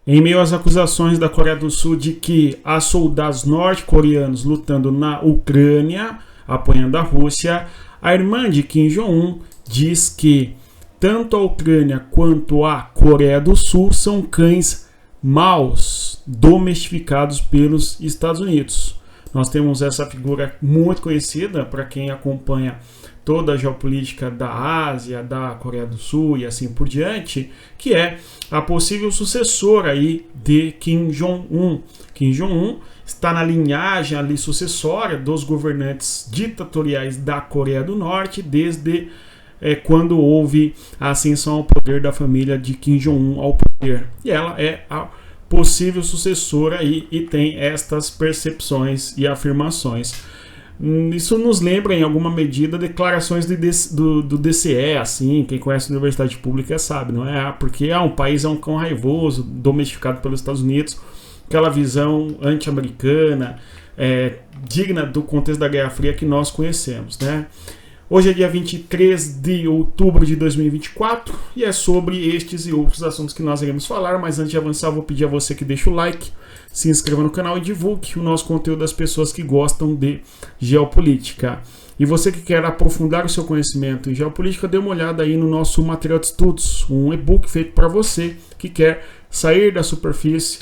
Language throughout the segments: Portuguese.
Em meio às acusações da Coreia do Sul de que há soldados norte-coreanos lutando na Ucrânia, apoiando a Rússia, a irmã de Kim Jong-un diz que tanto a Ucrânia quanto a Coreia do Sul são cães maus, domesticados pelos Estados Unidos. Nós temos essa figura muito conhecida para quem acompanha toda a geopolítica da Ásia, da Coreia do Sul e assim por diante, que é a possível sucessora aí de Kim Jong-un. Kim Jong-un está na linhagem ali sucessória dos governantes ditatoriais da Coreia do Norte desde quando houve a ascensão ao poder da família de Kim Jong-un ao poder. E ela é a possível sucessora aí, e tem estas percepções e afirmações. Isso nos lembra, em alguma medida, declarações do DCE, assim, quem conhece a universidade pública sabe, não é? Porque um país é um cão raivoso, domesticado pelos Estados Unidos, aquela visão anti-americana, digna do contexto da Guerra Fria que nós conhecemos, né? Hoje é dia 23 de outubro de 2024 e é sobre estes e outros assuntos que nós iremos falar, mas antes de avançar vou pedir a você que deixe o like, se inscreva no canal e divulgue o nosso conteúdo das pessoas que gostam de geopolítica. E você que quer aprofundar o seu conhecimento em geopolítica, dê uma olhada aí no nosso material de estudos, um e-book feito para você que quer sair da superfície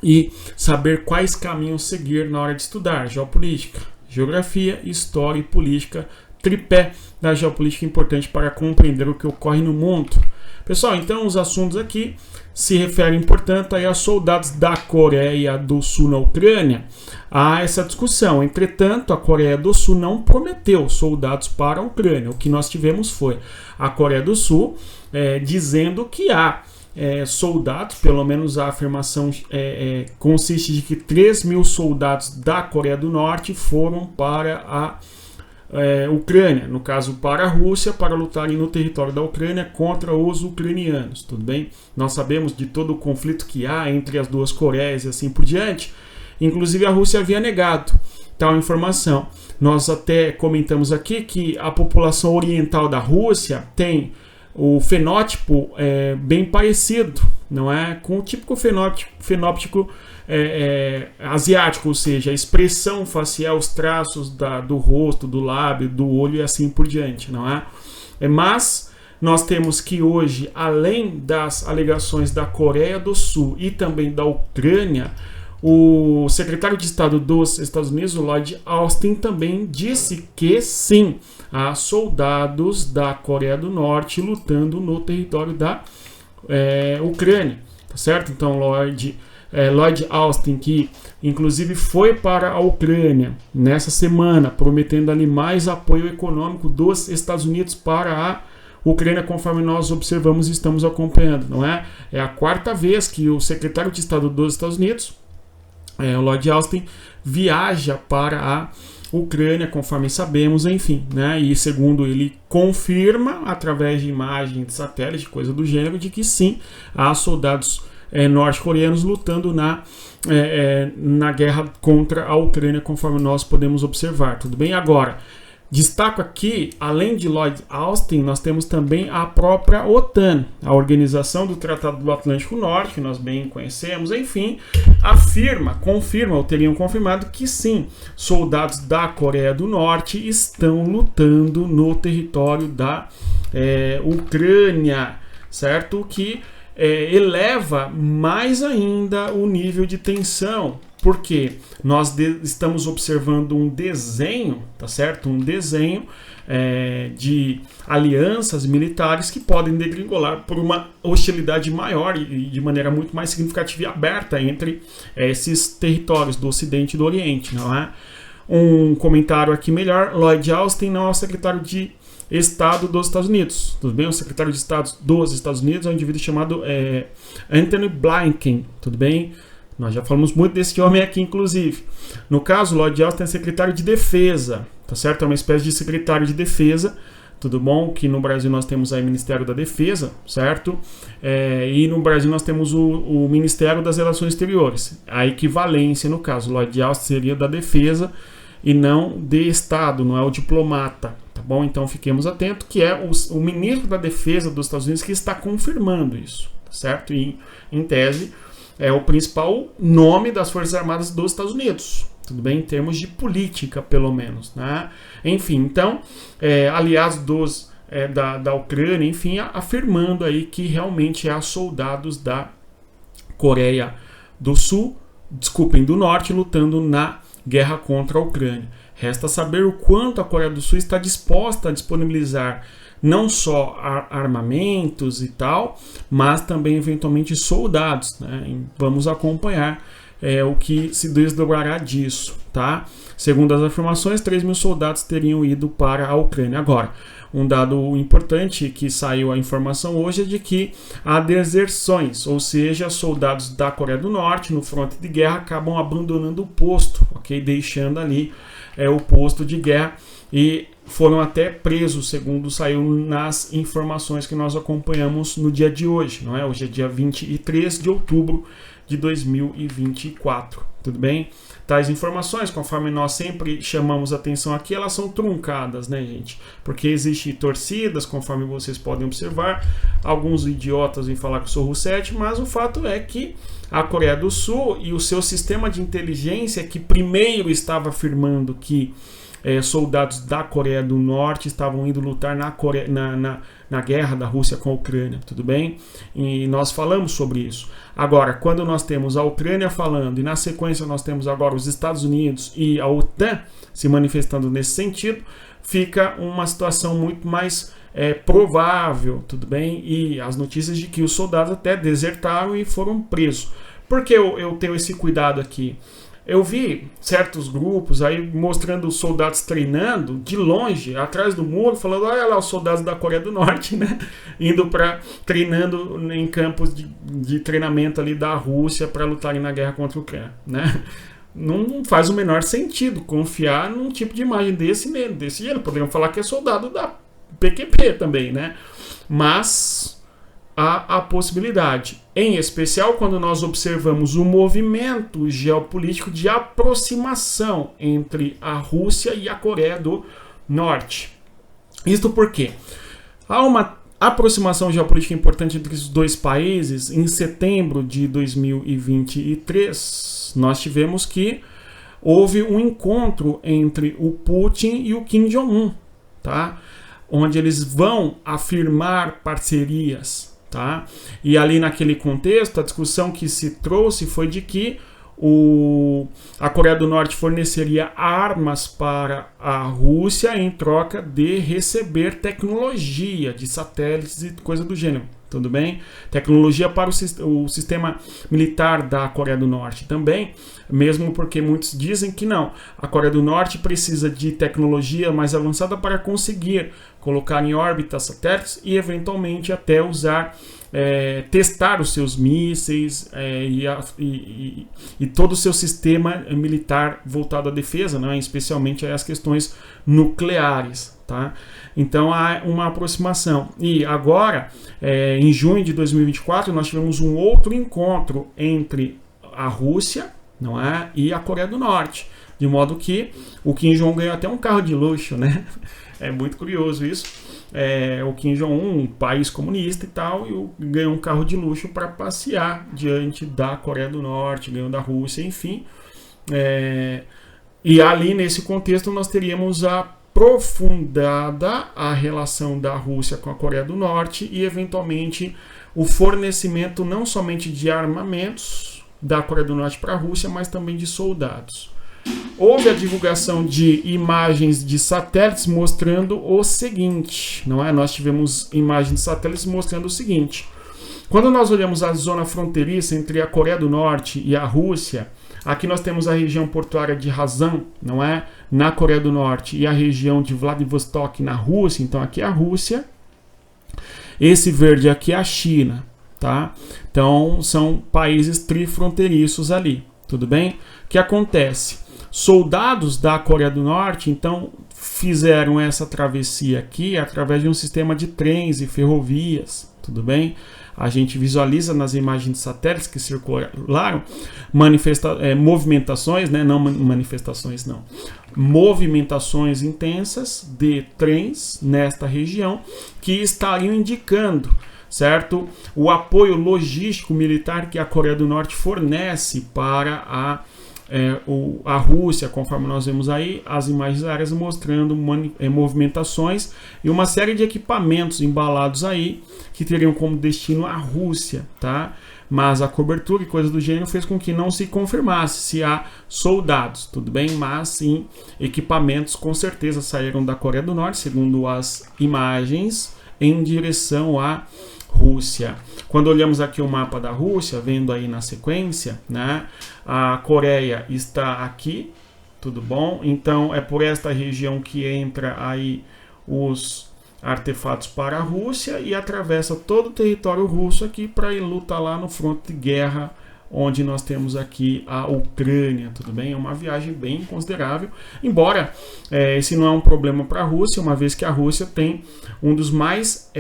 e saber quais caminhos seguir na hora de estudar geopolítica, geografia, história e política, tripé da geopolítica importante para compreender o que ocorre no mundo. Pessoal, então os assuntos aqui se referem, portanto, aí a soldados da Coreia do Sul na Ucrânia. Há essa discussão. Entretanto, a Coreia do Sul não prometeu soldados para a Ucrânia. O que nós tivemos foi a Coreia do Sul dizendo que há soldados, pelo menos a afirmação consiste de que 3.000 soldados da Coreia do Norte foram para a Ucrânia, no caso para a Rússia, para lutarem no território da Ucrânia contra os ucranianos, tudo bem? Nós sabemos de todo o conflito que há entre as duas Coreias e assim por diante. Inclusive a Rússia havia negado tal informação. Nós até comentamos aqui que a população oriental da Rússia tem o fenótipo bem parecido, não é? Com o típico fenótipo asiático, ou seja, a expressão facial, os traços do rosto, do lábio, do olho e assim por diante, não é? Mas nós temos que hoje, além das alegações da Coreia do Sul e também da Ucrânia, o secretário de Estado dos Estados Unidos, o Lloyd Austin, também disse que sim, há soldados da Coreia do Norte lutando no território da Ucrânia, tá certo? Então, Lloyd Austin, que inclusive foi para a Ucrânia nessa semana, prometendo ali mais apoio econômico dos Estados Unidos para a Ucrânia, conforme nós observamos e estamos acompanhando, não é? É a quarta vez que o secretário de Estado dos Estados Unidos, o Lloyd Austin, viaja para a Ucrânia, conforme sabemos, enfim, né? E segundo ele confirma, através de imagem de satélite, coisa do gênero, de que sim, há soldados norte-coreanos lutando na guerra contra a Ucrânia, conforme nós podemos observar, tudo bem? Agora, destaco aqui, além de Lloyd Austin, nós temos também a própria OTAN, a Organização do Tratado do Atlântico Norte, que nós bem conhecemos, enfim, confirma ou teriam confirmado que sim, soldados da Coreia do Norte estão lutando no território da Ucrânia, certo? Que eleva mais ainda o nível de tensão, porque nós estamos observando um desenho, tá certo? Um desenho de alianças militares que podem degringolar por uma hostilidade maior e de maneira muito mais significativa e aberta entre esses territórios do Ocidente e do Oriente, não é? Um comentário aqui melhor: Lloyd Austin não é o secretário de Estado dos Estados Unidos, tudo bem? O secretário de Estado dos Estados Unidos é um indivíduo chamado Antony Blinken, tudo bem? Nós já falamos muito desse homem aqui, inclusive. No caso, Lloyd Austin é secretário de Defesa, tá certo? É uma espécie de secretário de Defesa, tudo bom? Que no Brasil nós temos aí o Ministério da Defesa, certo? E no Brasil nós temos o Ministério das Relações Exteriores. A equivalência, no caso, Lloyd Austin seria da Defesa e não de Estado, não é o diplomata, tá bom? Então fiquemos atentos que é o ministro da Defesa dos Estados Unidos que está confirmando isso, tá certo? E em tese, é o principal nome das Forças Armadas dos Estados Unidos. Tudo bem? Em termos de política, pelo menos. Né? Enfim, então, aliados da Ucrânia, enfim, afirmando aí que realmente há soldados da Coreia do Norte lutando na guerra contra a Ucrânia. Resta saber o quanto a Coreia do Sul está disposta a disponibilizar não só armamentos e tal, mas também eventualmente soldados. Né? Vamos acompanhar o que se desdobrará disso. Tá? Segundo as afirmações, 3.000 soldados teriam ido para a Ucrânia. Agora, um dado importante que saiu a informação hoje é de que há deserções, ou seja, soldados da Coreia do Norte no fronte de guerra acabam abandonando o posto, ok? Deixando ali o posto de guerra e foram até presos, segundo saiu nas informações que nós acompanhamos no dia de hoje, não é? Hoje é dia 23 de outubro de 2024, tudo bem? Tais informações, conforme nós sempre chamamos atenção aqui, elas são truncadas, né, gente? Porque existem torcidas, conforme vocês podem observar, alguns idiotas vêm falar que eu sou Roussetti, mas o fato é que a Coreia do Sul e o seu sistema de inteligência, que primeiro estava afirmando que soldados da Coreia do Norte estavam indo lutar na guerra da Rússia com a Ucrânia, tudo bem? E nós falamos sobre isso. Agora, quando nós temos a Ucrânia falando, e na sequência nós temos agora os Estados Unidos e a OTAN se manifestando nesse sentido, fica uma situação muito mais provável, tudo bem? E as notícias de que os soldados até desertaram e foram presos. Por que eu tenho esse cuidado aqui? Eu vi certos grupos aí mostrando os soldados treinando de longe, atrás do muro, falando, olha lá os soldados da Coreia do Norte, né? Indo treinando em campos de treinamento ali da Rússia para lutarem na guerra contra a Ucrânia, né? Não faz o menor sentido confiar num tipo de imagem desse jeito. Poderiam falar que é soldado da PQP também, né? Mas há a possibilidade, em especial quando nós observamos o movimento geopolítico de aproximação entre a Rússia e a Coreia do Norte. Isto porque há uma aproximação geopolítica importante entre os dois países. Em setembro de 2023, nós tivemos que houve um encontro entre o Putin e o Kim Jong-un, tá? Onde eles vão afirmar parcerias. Tá? E ali naquele contexto, a discussão que se trouxe foi de que a Coreia do Norte forneceria armas para a Rússia em troca de receber tecnologia de satélites e coisa do gênero. Tudo bem? Tecnologia para o sistema militar da Coreia do Norte também, mesmo porque muitos dizem que não. A Coreia do Norte precisa de tecnologia mais avançada para conseguir colocar em órbita satélites e eventualmente até testar os seus mísseis e todo o seu sistema militar voltado à defesa, né? Especialmente as questões nucleares. Tá? Então há uma aproximação. E agora, em junho de 2024, nós tivemos um outro encontro entre a Rússia, não é, e a Coreia do Norte. De modo que o Kim Jong ganhou até um carro de luxo, né? É muito curioso isso. O Kim Jong-un, um país comunista e tal, ganhou um carro de luxo para passear diante da Coreia do Norte, ganhou da Rússia, enfim. E ali, nesse contexto, nós teríamos aprofundada a relação da Rússia com a Coreia do Norte e, eventualmente, o fornecimento não somente de armamentos da Coreia do Norte para a Rússia, mas também de soldados. Houve a divulgação de imagens de satélites mostrando o seguinte, não é? Nós tivemos imagens de satélites mostrando o seguinte. Quando nós olhamos a zona fronteiriça entre a Coreia do Norte e a Rússia, aqui nós temos a região portuária de Ryazan, não é? Na Coreia do Norte, e a região de Vladivostok na Rússia. Então aqui é a Rússia. Esse verde aqui é a China, tá? Então são países trifronteiriços ali, tudo bem? O que acontece? Soldados da Coreia do Norte, então, fizeram essa travessia aqui através de um sistema de trens e ferrovias, tudo bem? A gente visualiza nas imagens de satélites que circularam movimentações, né? Não manifestações, não. Movimentações intensas de trens nesta região que estariam indicando certo? O apoio logístico militar que a Coreia do Norte fornece para a Rússia, conforme nós vemos aí as imagens aéreas mostrando movimentações e uma série de equipamentos embalados aí que teriam como destino a Rússia, tá? Mas a cobertura e coisas do gênero fez com que não se confirmasse se há soldados, tudo bem? Mas sim, equipamentos com certeza saíram da Coreia do Norte, segundo as imagens, em direção à Rússia. Quando olhamos aqui o mapa da Rússia, vendo aí na sequência, né, a Coreia está aqui, tudo bom? Então é por esta região que entra aí os artefatos para a Rússia e atravessa todo o território russo aqui para ir lutar lá no fronte de guerra, onde nós temos aqui a Ucrânia, tudo bem? É uma viagem bem considerável, embora esse não é um problema para a Rússia, uma vez que a Rússia tem um dos mais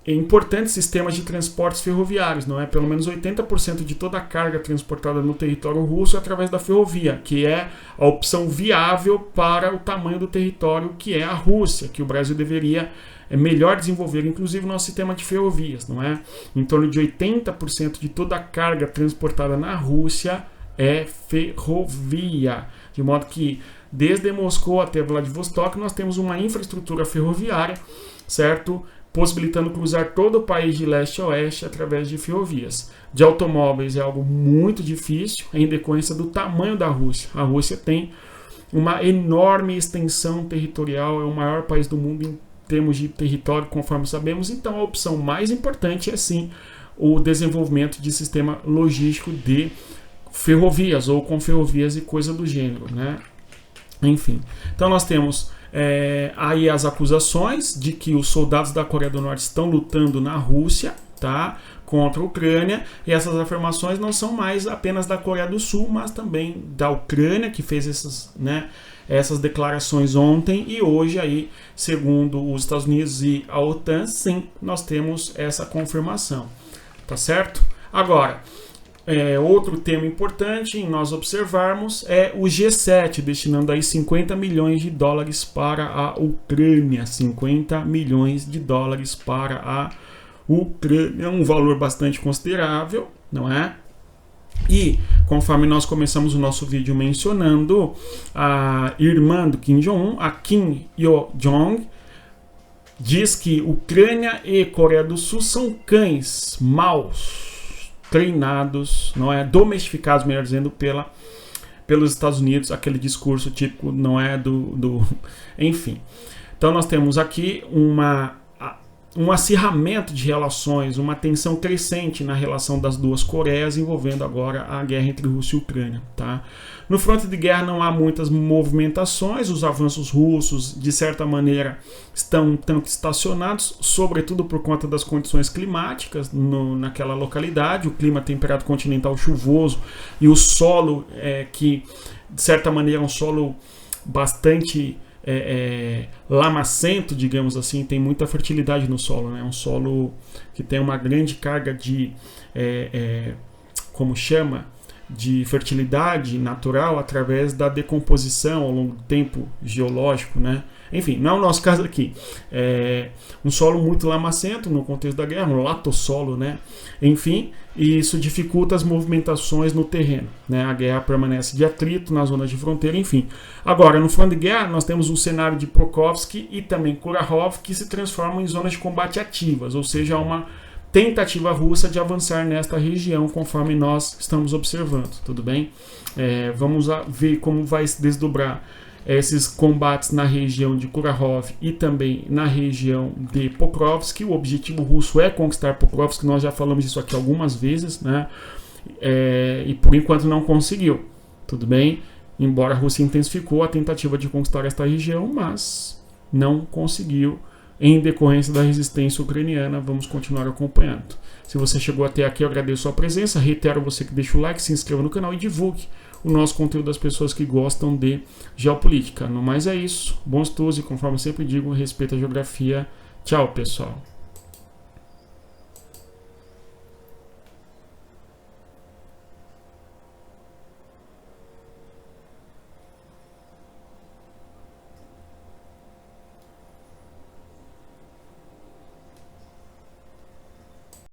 importantes sistemas de transportes ferroviários, não é? Pelo menos 80% de toda a carga transportada no território russo é através da ferrovia, que é a opção viável para o tamanho do território que é a Rússia, que o Brasil deveria melhor desenvolver, inclusive o nosso sistema de ferrovias, não é? Em torno de 80% de toda a carga transportada na Rússia é ferrovia, de modo que desde Moscou até Vladivostok nós temos uma infraestrutura ferroviária, certo? Possibilitando cruzar todo o país de leste a oeste através de ferrovias. De automóveis é algo muito difícil, em decorrência do tamanho da Rússia. A Rússia tem uma enorme extensão territorial, é o maior país do mundo em termos de território, conforme sabemos, então a opção mais importante é sim o desenvolvimento de sistema logístico de ferrovias, ou com ferrovias e coisa do gênero, né? Enfim, então nós temos aí as acusações de que os soldados da Coreia do Norte estão lutando na Rússia, tá, contra a Ucrânia, e essas afirmações não são mais apenas da Coreia do Sul, mas também da Ucrânia, que fez essas declarações ontem, e hoje aí, segundo os Estados Unidos e a OTAN, sim, nós temos essa confirmação, tá certo? Agora, outro tema importante em nós observarmos é o G7, destinando aí 50 milhões de dólares para a Ucrânia. 50 milhões de dólares para a Ucrânia, um valor bastante considerável, não é? E, conforme nós começamos o nosso vídeo mencionando, a irmã do Kim Jong-un, a Kim Yo-jong, diz que Ucrânia e Coreia do Sul são cães maus, treinados, não é, domesticados, melhor dizendo, pelos Estados Unidos, aquele discurso típico, não é, enfim. Então nós temos aqui um acirramento de relações, uma tensão crescente na relação das duas Coreias, envolvendo agora a guerra entre Rússia e Ucrânia, tá? No fronte de guerra não há muitas movimentações, os avanços russos, de certa maneira, estão um tanto estacionados, sobretudo por conta das condições climáticas naquela localidade, o clima temperado continental chuvoso e o solo que, de certa maneira, é um solo bastante lamacento, digamos assim, tem muita fertilidade no solo, né? Um solo que tem uma grande carga de, como chama, de fertilidade natural através da decomposição ao longo do tempo geológico, né? Enfim, não é o nosso caso aqui. É um solo muito lamacento no contexto da guerra, um latossolo, né? Enfim, e isso dificulta as movimentações no terreno, né? A guerra permanece de atrito na zona de fronteira, enfim. Agora, no fronte de guerra, nós temos um cenário de Pokrovsk e também Kurakhove que se transformam em zonas de combate ativas, ou seja, uma tentativa russa de avançar nesta região, conforme nós estamos observando, tudo bem? Vamos ver como vai se desdobrar esses combates na região de Kurakhove e também na região de Pokrovsk. O objetivo russo é conquistar Pokrovsk, nós já falamos isso aqui algumas vezes, né? E por enquanto não conseguiu, tudo bem? Embora a Rússia intensificou a tentativa de conquistar esta região, mas não conseguiu em decorrência da resistência ucraniana. Vamos continuar acompanhando. Se você chegou até aqui, eu agradeço a sua presença. Reitero você que deixa o like, se inscreva no canal e divulgue o nosso conteúdo das pessoas que gostam de geopolítica. No mais é isso. Bons estudos e, conforme eu sempre digo, respeito a geografia. Tchau, pessoal.